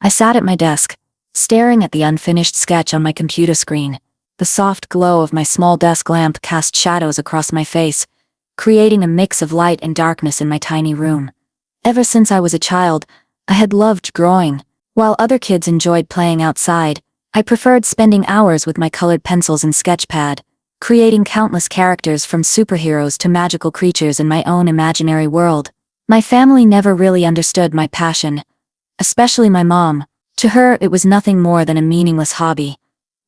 I sat at my desk, staring at the unfinished sketch on my computer screen. The soft glow of my small desk lamp cast shadows across my face, creating a mix of light and darkness in my tiny room. Ever since I was a child, I had loved drawing. While other kids enjoyed playing outside, I preferred spending hours with my colored pencils and sketchpad, creating countless characters from superheroes to magical creatures in my own imaginary world. My family never really understood my passion, especially my mom. To her, it was nothing more than a meaningless hobby.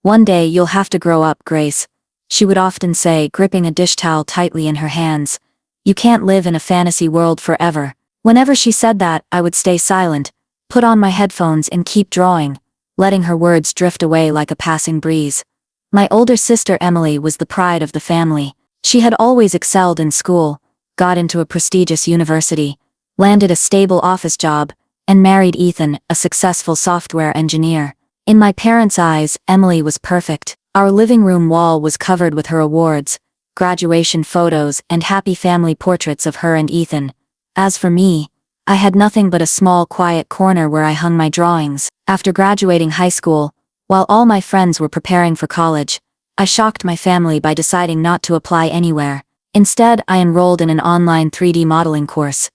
"One day you'll have to grow up, Grace," she would often say, gripping a dish towel tightly in her hands. "You can't live in a fantasy world forever." Whenever she said that, I would stay silent, put on my headphones and keep drawing, letting her words drift away like a passing breeze. My older sister Emily was the pride of the family. She had always excelled in school, got into a prestigious university, landed a stable office job, and married Ethan, a successful software engineer. In my parents' eyes, Emily was perfect. Our living room wall was covered with her awards, graduation photos, and happy family portraits of her and Ethan. As for me, I had nothing but a small quiet corner where I hung my drawings. After graduating high school, while all my friends were preparing for college, I shocked my family by deciding not to apply anywhere. Instead, I enrolled in an online 3D modeling course.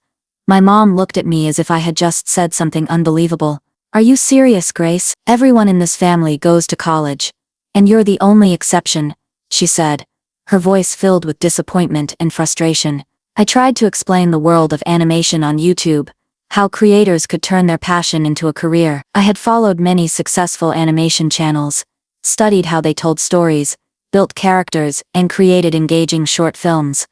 My mom looked at me as if I had just said something unbelievable. "Are you serious, Grace? Everyone in this family goes to college, and you're the only exception," she said, her voice filled with disappointment and frustration. I tried to explain the world of animation on YouTube, how creators could turn their passion into a career. I had followed many successful animation channels, studied how they told stories, built characters, and created engaging short films.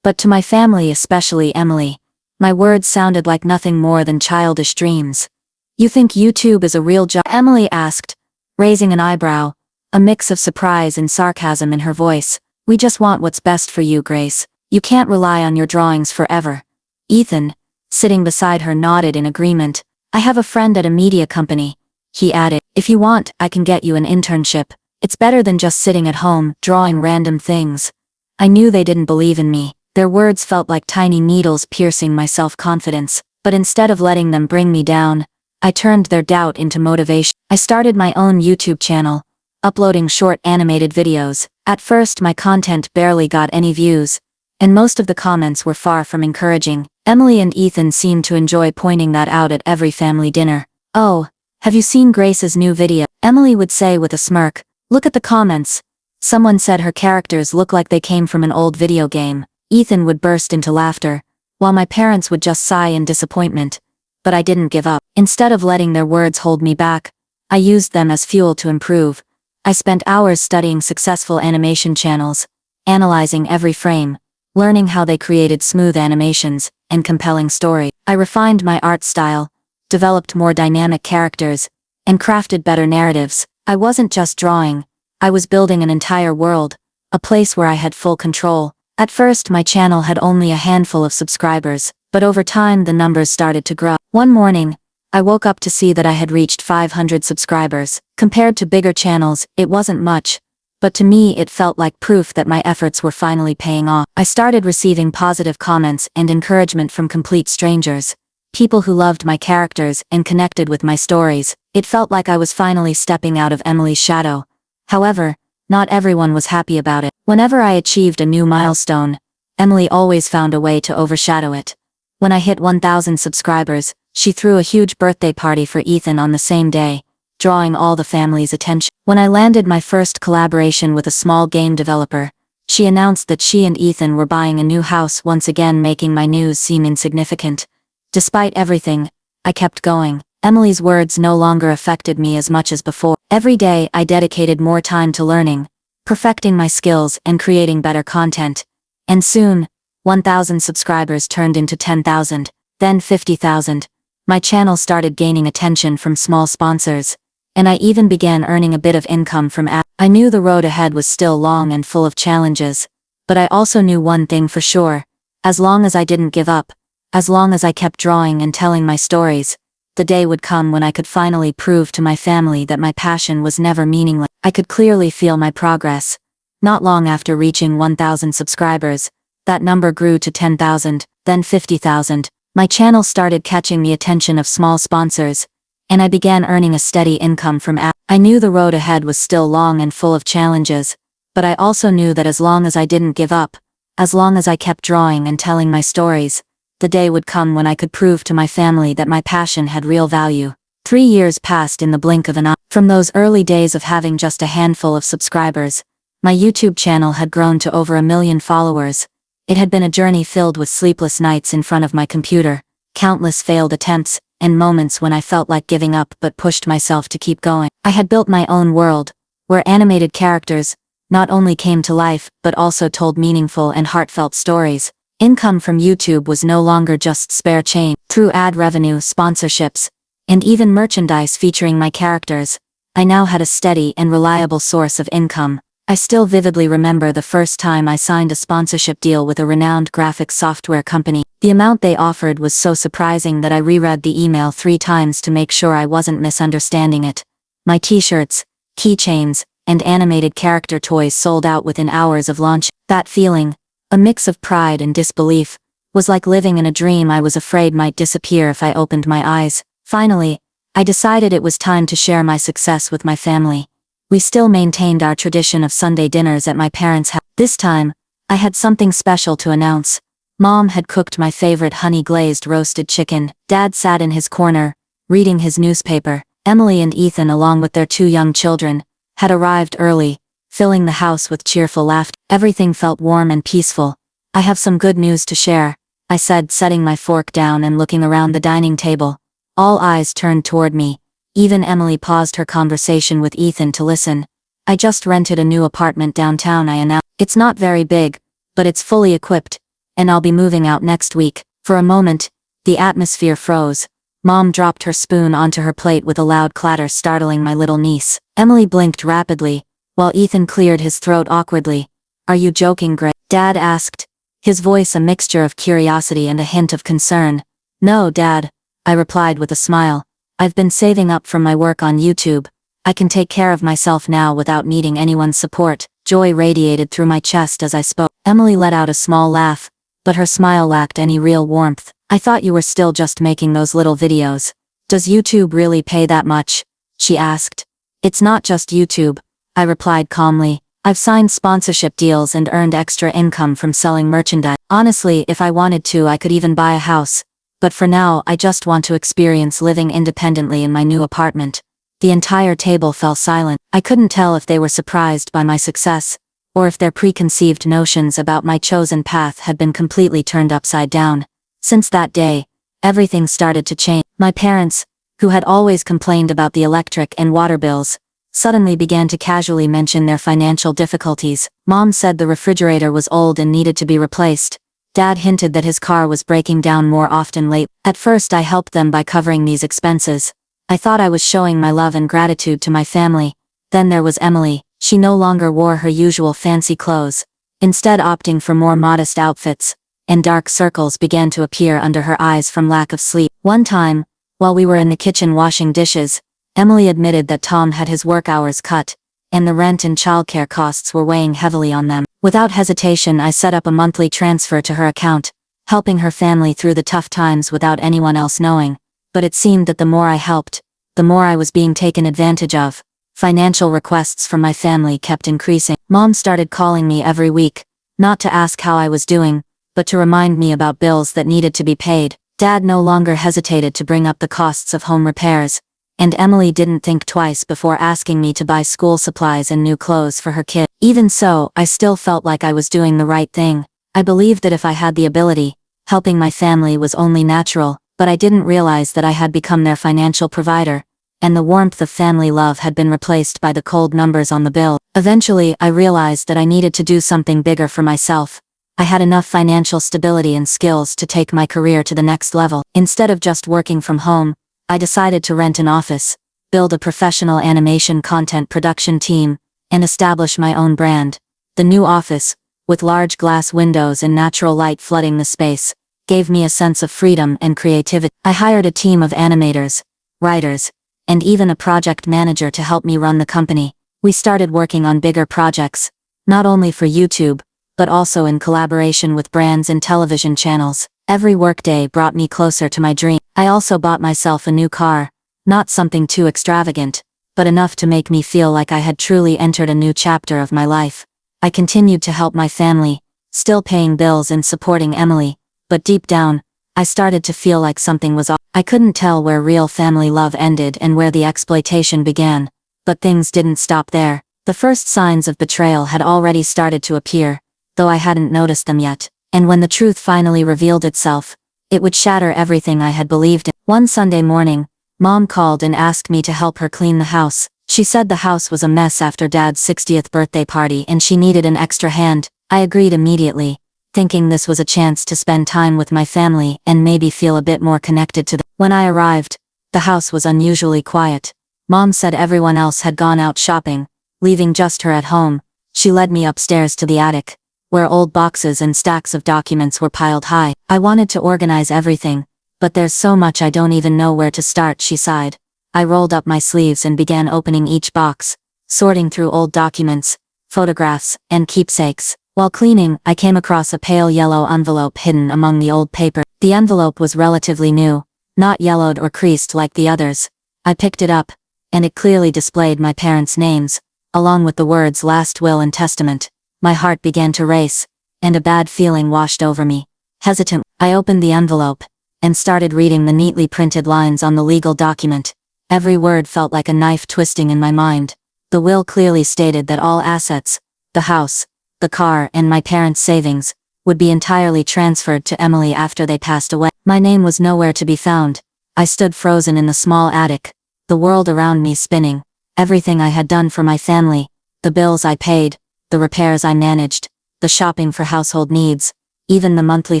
But to my family, especially Emily, my words sounded like nothing more than childish dreams. "You think YouTube is a real job?" Emily asked, raising an eyebrow, a mix of surprise and sarcasm in her voice. "We just want what's best for you, Grace. You can't rely on your drawings forever." Ethan, sitting beside her, nodded in agreement. "I have a friend at a media company," he added. "If you want, I can get you an internship. It's better than just sitting at home, drawing random things." I knew they didn't believe in me. Their words felt like tiny needles piercing my self-confidence, but instead of letting them bring me down, I turned their doubt into motivation. I started my own YouTube channel, uploading short animated videos. At first, my content barely got any views, and most of the comments were far from encouraging. Emily and Ethan seemed to enjoy pointing that out at every family dinner. "Oh, have you seen Grace's new video?" Emily would say with a smirk. "Look at the comments. Someone said her characters look like they came from an old video game." Ethan would burst into laughter, while my parents would just sigh in disappointment. But I didn't give up. Instead of letting their words hold me back, I used them as fuel to improve. I spent hours studying successful animation channels, analyzing every frame, learning how they created smooth animations and compelling story. I refined my art style, developed more dynamic characters, and crafted better narratives. I wasn't just drawing, I was building an entire world, a place where I had full control. At first, my channel had only a handful of subscribers, but over time the numbers started to grow. One morning, I woke up to see that I had reached 500 subscribers. Compared to bigger channels, it wasn't much, but to me it felt like proof that my efforts were finally paying off. I started receiving positive comments and encouragement from complete strangers, people who loved my characters and connected with my stories. It felt like I was finally stepping out of Emily's shadow. However, not everyone was happy about it. Whenever I achieved a new milestone, Emily always found a way to overshadow it. When I hit 1,000 subscribers, she threw a huge birthday party for Ethan on the same day, drawing all the family's attention. When I landed my first collaboration with a small game developer, she announced that she and Ethan were buying a new house, once again making my news seem insignificant. Despite everything, I kept going. Emily's words no longer affected me as much as before. Every day I dedicated more time to learning, perfecting my skills and creating better content. And soon, 1,000 subscribers turned into 10,000, then 50,000. My channel started gaining attention from small sponsors, and I even began earning a bit of income from ads. I knew the road ahead was still long and full of challenges, but I also knew one thing for sure: as long as I didn't give up, as long as I kept drawing and telling my stories, the day would come when I could finally prove to my family that my passion was never meaningless. I could clearly feel my progress. Not long after reaching 1,000 subscribers, that number grew to 10,000, then 50,000. My channel started catching the attention of small sponsors, and I began earning a steady income from ads. I knew the road ahead was still long and full of challenges, but I also knew that as long as I didn't give up, as long as I kept drawing and telling my stories, the day would come when I could prove to my family that my passion had real value. 3 years passed in the blink of an eye. From those early days of having just a handful of subscribers, my YouTube channel had grown to over 1 million followers. It had been a journey filled with sleepless nights in front of my computer, countless failed attempts, and moments when I felt like giving up but pushed myself to keep going. I had built my own world, where animated characters not only came to life but also told meaningful and heartfelt stories. Income from YouTube was no longer just spare change. Through ad revenue, sponsorships, and even merchandise featuring my characters, I now had a steady and reliable source of income. I still vividly remember the first time I signed a sponsorship deal with a renowned graphics software company. The amount they offered was so surprising that I reread the email 3 times to make sure I wasn't misunderstanding it. My t-shirts, keychains, and animated character toys sold out within hours of launch. That feeling, a mix of pride and disbelief, was like living in a dream I was afraid might disappear if I opened my eyes. Finally, I decided it was time to share my success with my family. We still maintained our tradition of Sunday dinners at my parents' house. This time, I had something special to announce. Mom had cooked my favorite honey-glazed roasted chicken. Dad sat in his corner, reading his newspaper. Emily and Ethan, along with their 2 young children, had arrived early, filling the house with cheerful laughter. Everything felt warm and peaceful. I have some good news to share, I said, setting my fork down and looking around the dining table. All eyes turned toward me. Even Emily paused her conversation with Ethan to listen. I just rented a new apartment downtown, I announced. It's not very big, but it's fully equipped, and I'll be moving out next week. For a moment, the atmosphere froze. Mom dropped her spoon onto her plate with a loud clatter, startling my little niece. Emily blinked rapidly, while Ethan cleared his throat awkwardly. Are you joking, Greg? Dad asked, his voice a mixture of curiosity and a hint of concern. No, Dad, I replied with a smile. I've been saving up from my work on YouTube. I can take care of myself now without needing anyone's support. Joy radiated through my chest as I spoke. Emily let out a small laugh, but her smile lacked any real warmth. I thought you were still just making those little videos. Does YouTube really pay that much? She asked. It's not just YouTube, I replied calmly. I've signed sponsorship deals and earned extra income from selling merchandise. Honestly, if I wanted to, I could even buy a house. But for now, I just want to experience living independently in my new apartment. The entire table fell silent. I couldn't tell if they were surprised by my success, or if their preconceived notions about my chosen path had been completely turned upside down. Since that day, everything started to change. My parents, who had always complained about the electric and water bills, suddenly began to casually mention their financial difficulties. Mom said the refrigerator was old and needed to be replaced. Dad hinted that his car was breaking down more often lately. At first I helped them by covering these expenses. I thought I was showing my love and gratitude to my family. Then there was Emily. She no longer wore her usual fancy clothes, instead opting for more modest outfits, and dark circles began to appear under her eyes from lack of sleep. One time, while we were in the kitchen washing dishes, Emily admitted that Tom had his work hours cut, and the rent and childcare costs were weighing heavily on them. Without hesitation, I set up a monthly transfer to her account, helping her family through the tough times without anyone else knowing. But it seemed that the more I helped, the more I was being taken advantage of. Financial requests from my family kept increasing. Mom started calling me every week, not to ask how I was doing, but to remind me about bills that needed to be paid. Dad no longer hesitated to bring up the costs of home repairs, and Emily didn't think twice before asking me to buy school supplies and new clothes for her kid. Even so, I still felt like I was doing the right thing. I believed that if I had the ability, helping my family was only natural, but I didn't realize that I had become their financial provider, and the warmth of family love had been replaced by the cold numbers on the bill. Eventually, I realized that I needed to do something bigger for myself. I had enough financial stability and skills to take my career to the next level. Instead of just working from home, I decided to rent an office, build a professional animation content production team, and establish my own brand. The new office, with large glass windows and natural light flooding the space, gave me a sense of freedom and creativity. I hired a team of animators, writers, and even a project manager to help me run the company. We started working on bigger projects, not only for YouTube, but also in collaboration with brands and television channels. Every workday brought me closer to my dream. I also bought myself a new car, Not something too extravagant, but enough to make me feel like I had truly entered a new chapter of my life. I continued to help my family, still paying bills and supporting Emily, but deep down, I started to feel like something was off. I couldn't tell where real family love ended and where the exploitation began, but things didn't stop there. The first signs of betrayal had already started to appear, though I hadn't noticed them yet, and when the truth finally revealed itself, it would shatter everything I had believed in. One Sunday morning, Mom called and asked me to help her clean the house. She said the house was a mess after Dad's 60th birthday party and she needed an extra hand. I agreed immediately, thinking this was a chance to spend time with my family and maybe feel a bit more connected to them. When I arrived, the house was unusually quiet. Mom said everyone else had gone out shopping, leaving just her at home. She led me upstairs to the attic, where old boxes and stacks of documents were piled high. I wanted to organize everything, but there's so much I don't even know where to start, she sighed. I rolled up my sleeves and began opening each box, sorting through old documents, photographs, and keepsakes. While cleaning, I came across a pale yellow envelope hidden among the old paper. The envelope was relatively new, not yellowed or creased like the others. I picked it up, and it clearly displayed my parents' names, along with the words last will and testament. My heart began to race, and a bad feeling washed over me. Hesitant, I opened the envelope, and started reading the neatly printed lines on the legal document. Every word felt like a knife twisting in my mind. The will clearly stated that all assets, the house, the car, and my parents' savings, would be entirely transferred to Emily after they passed away. My name was nowhere to be found. I stood frozen in the small attic, the world around me spinning. Everything I had done for my family, the bills I paid, the repairs I managed, the shopping for household needs, even the monthly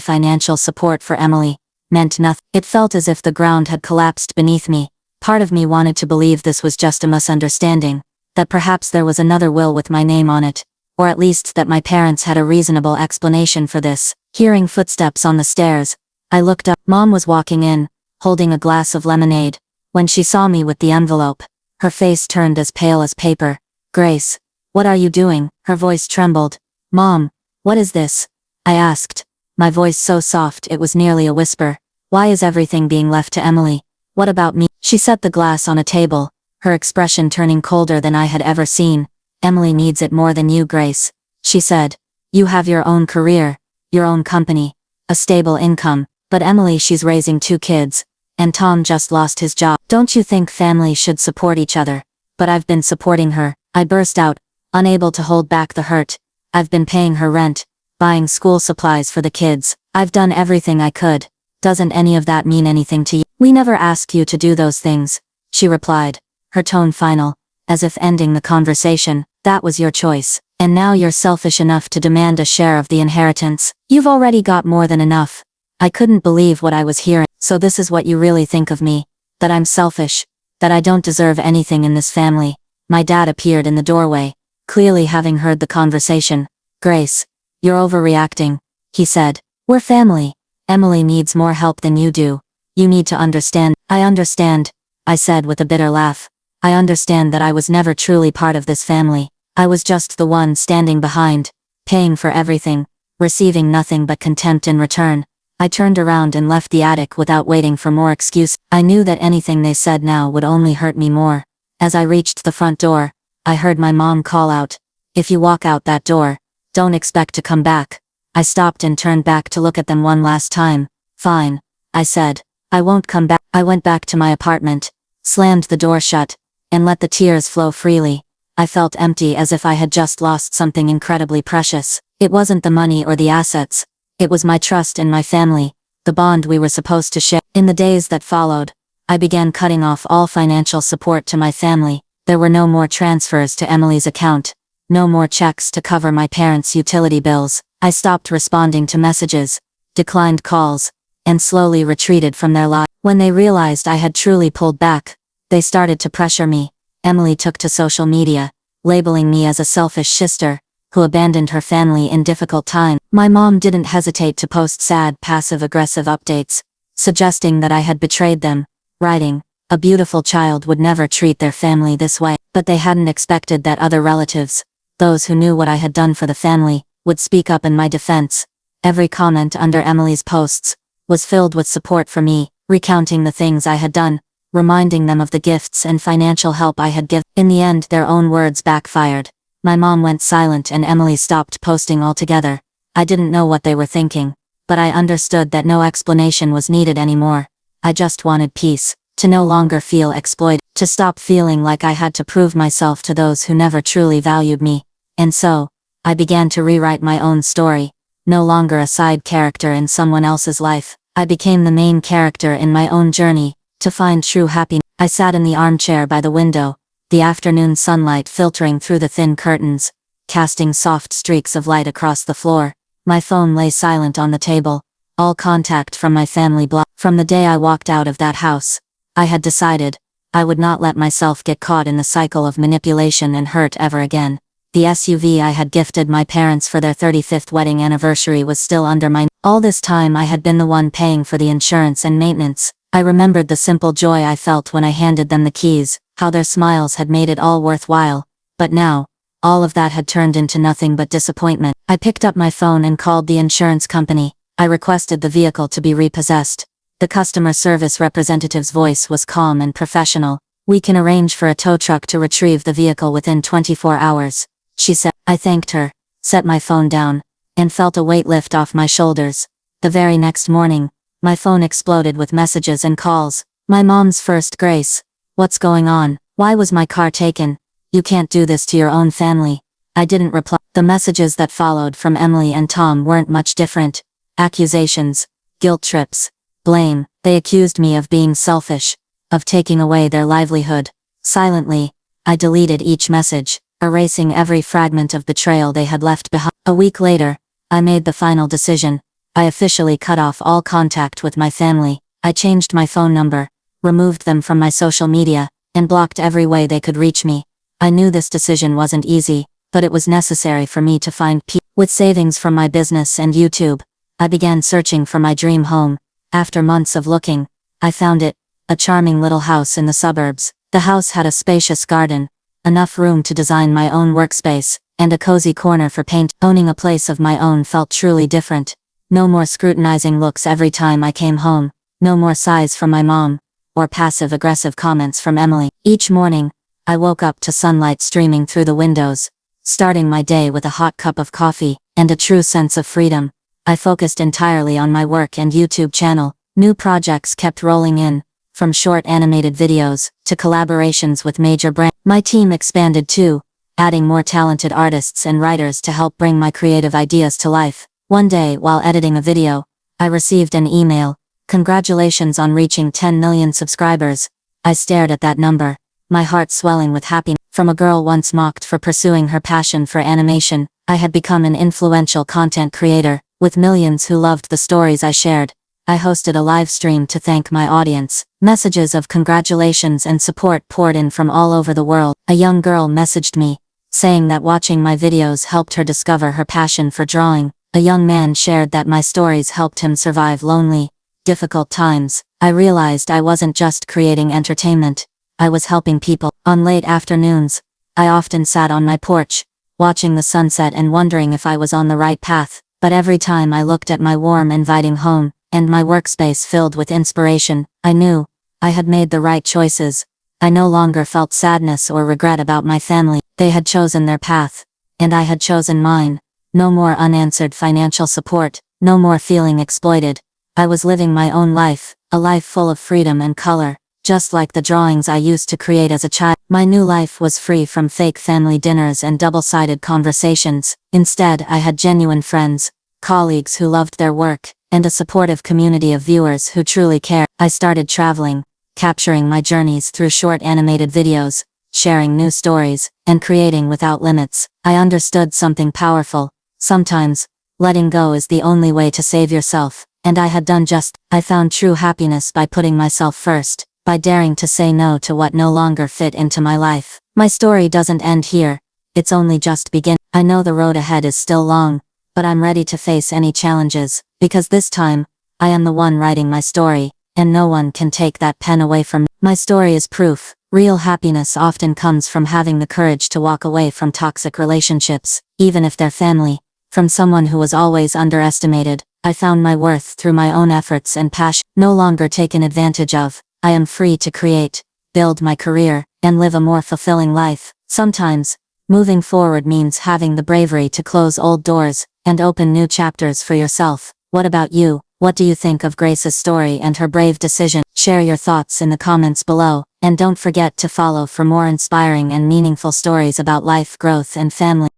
financial support for Emily, meant nothing. It felt as if the ground had collapsed beneath me. Part of me wanted to believe this was just a misunderstanding, that perhaps there was another will with my name on it, or at least that my parents had a reasonable explanation for this. Hearing footsteps on the stairs, I looked up. Mom was walking in, holding a glass of lemonade. When she saw me with the envelope, her face turned as pale as paper. "Grace, what are you doing?" Her voice trembled. "Mom, what is this?" I asked, my voice so soft it was nearly a whisper. "Why is everything being left to Emily? What about me?" She set the glass on a table, her expression turning colder than I had ever seen. "Emily needs it more than you, Grace," she said. "You have your own career, your own company, a stable income, but Emily, she's raising 2 kids, and Tom just lost his job. Don't you think families should support each other?" "But I've been supporting her," I burst out, unable to hold back the hurt. "I've been paying her rent, buying school supplies for the kids. I've done everything I could. Doesn't any of that mean anything to you?" "We never asked you to do those things," she replied, her tone final, as if ending the conversation. "That was your choice, and now you're selfish enough to demand a share of the inheritance. You've already got more than enough." I couldn't believe what I was hearing. "So this is what you really think of me? That I'm selfish? That I don't deserve anything in this family?" My dad appeared in the doorway, clearly having heard the conversation. "Grace, you're overreacting," he said. "We're family. Emily needs more help than you do. You need to understand." "I understand," I said with a bitter laugh. "I understand that I was never truly part of this family. I was just the one standing behind, paying for everything, receiving nothing but contempt in return." I turned around and left the attic without waiting for more excuse. I knew that anything they said now would only hurt me more. As I reached the front door, I heard my mom call out, "If you walk out that door, don't expect to come back." I stopped and turned back to look at them one last time. "Fine," I said. "I won't come back." I went back to my apartment, slammed the door shut, and let the tears flow freely. I felt empty, as if I had just lost something incredibly precious. It wasn't the money or the assets. It was my trust in my family, the bond we were supposed to share. In the days that followed, I began cutting off all financial support to my family. There were no more transfers to Emily's account, no more checks to cover my parents' utility bills. I stopped responding to messages, declined calls, and slowly retreated from their lives. When they realized I had truly pulled back, they started to pressure me. Emily took to social media, labeling me as a selfish sister who abandoned her family in difficult times. My mom didn't hesitate to post sad, passive-aggressive updates, suggesting that I had betrayed them, writing, "A beautiful child would never treat their family this way." But they hadn't expected that other relatives, those who knew what I had done for the family, would speak up in my defense. Every comment under Emily's posts was filled with support for me, recounting the things I had done, reminding them of the gifts and financial help I had given. In the end, their own words backfired. My mom went silent and Emily stopped posting altogether. I didn't know what they were thinking, but I understood that no explanation was needed anymore. I just wanted peace, to no longer feel exploited, to stop feeling like I had to prove myself to those who never truly valued me. And so, I began to rewrite my own story. No longer a side character in someone else's life, I became the main character in my own journey, to find true happiness. I sat in the armchair by the window, the afternoon sunlight filtering through the thin curtains, casting soft streaks of light across the floor. My phone lay silent on the table, all contact from my family blocked. From the day I walked out of that house, I had decided, I would not let myself get caught in the cycle of manipulation and hurt ever again. The SUV I had gifted my parents for their 35th wedding anniversary was still under my name. All this time I had been the one paying for the insurance and maintenance. I remembered the simple joy I felt when I handed them the keys, how their smiles had made it all worthwhile. But now, all of that had turned into nothing but disappointment. I picked up my phone and called the insurance company. I requested the vehicle to be repossessed. The customer service representative's voice was calm and professional. "We can arrange for a tow truck to retrieve the vehicle within 24 hours. She said. I thanked her, set my phone down, and felt a weight lift off my shoulders. The very next morning, my phone exploded with messages and calls. My mom's first Grace. What's going on? Why was my car taken? You can't do this to your own family. I didn't reply. The messages that followed from Emily and Tom weren't much different. Accusations, guilt trips, blame. They accused me of being selfish, of taking away their livelihood. Silently, I deleted each message, erasing every fragment of betrayal they had left behind. A week later, I made the final decision. I officially cut off all contact with my family. I changed my phone number, removed them from my social media, and blocked every way they could reach me. I knew this decision wasn't easy, but it was necessary for me to find peace. With savings from my business and YouTube, I began searching for my dream home. After months of looking, I found it, a charming little house in the suburbs. The house had a spacious garden, enough room to design my own workspace, and a cozy corner for paint. Owning a place of my own felt truly different. No more scrutinizing looks every time I came home, no more sighs from my mom, or passive-aggressive comments from Emily. Each morning, I woke up to sunlight streaming through the windows, starting my day with a hot cup of coffee, and a true sense of freedom. I focused entirely on my work and YouTube channel. New projects kept rolling in, from short animated videos, to collaborations with major brands. My team expanded too, adding more talented artists and writers to help bring my creative ideas to life. One day, while editing a video, I received an email. "Congratulations on reaching 10 million subscribers." I stared at that number, my heart swelling with happiness. From a girl once mocked for pursuing her passion for animation, I had become an influential content creator, with millions who loved the stories I shared. I hosted a live stream to thank my audience. Messages of congratulations and support poured in from all over the world. A young girl messaged me, saying that watching my videos helped her discover her passion for drawing. A young man shared that my stories helped him survive lonely, difficult times. I realized I wasn't just creating entertainment, I was helping people. On late afternoons, I often sat on my porch, watching the sunset and wondering if I was on the right path. But every time I looked at my warm, inviting home, and my workspace filled with inspiration, I knew I had made the right choices. I no longer felt sadness or regret about my family. They had chosen their path, and I had chosen mine. No more unanswered financial support, no more feeling exploited. I was living my own life, a life full of freedom and color, just like the drawings I used to create as a child. My new life was free from fake family dinners and double-sided conversations. Instead, I had genuine friends, colleagues who loved their work, and a supportive community of viewers who truly cared. I started traveling, capturing my journeys through short animated videos, sharing new stories, and creating without limits. I understood something powerful. Sometimes, letting go is the only way to save yourself, and I had done just. I found true happiness by putting myself first, by daring to say no to what no longer fit into my life. My story doesn't end here, it's only just beginning. I know the road ahead is still long, but I'm ready to face any challenges, because this time, I am the one writing my story, and no one can take that pen away from me. My story is proof. Real happiness often comes from having the courage to walk away from toxic relationships, even if they're family. From someone who was always underestimated, I found my worth through my own efforts and passion. No longer taken advantage of, I am free to create, build my career, and live a more fulfilling life. Sometimes, moving forward means having the bravery to close old doors and open new chapters for yourself. What about you? What do you think of Grace's story and her brave decision? Share your thoughts in the comments below, and don't forget to follow for more inspiring and meaningful stories about life, growth, and family.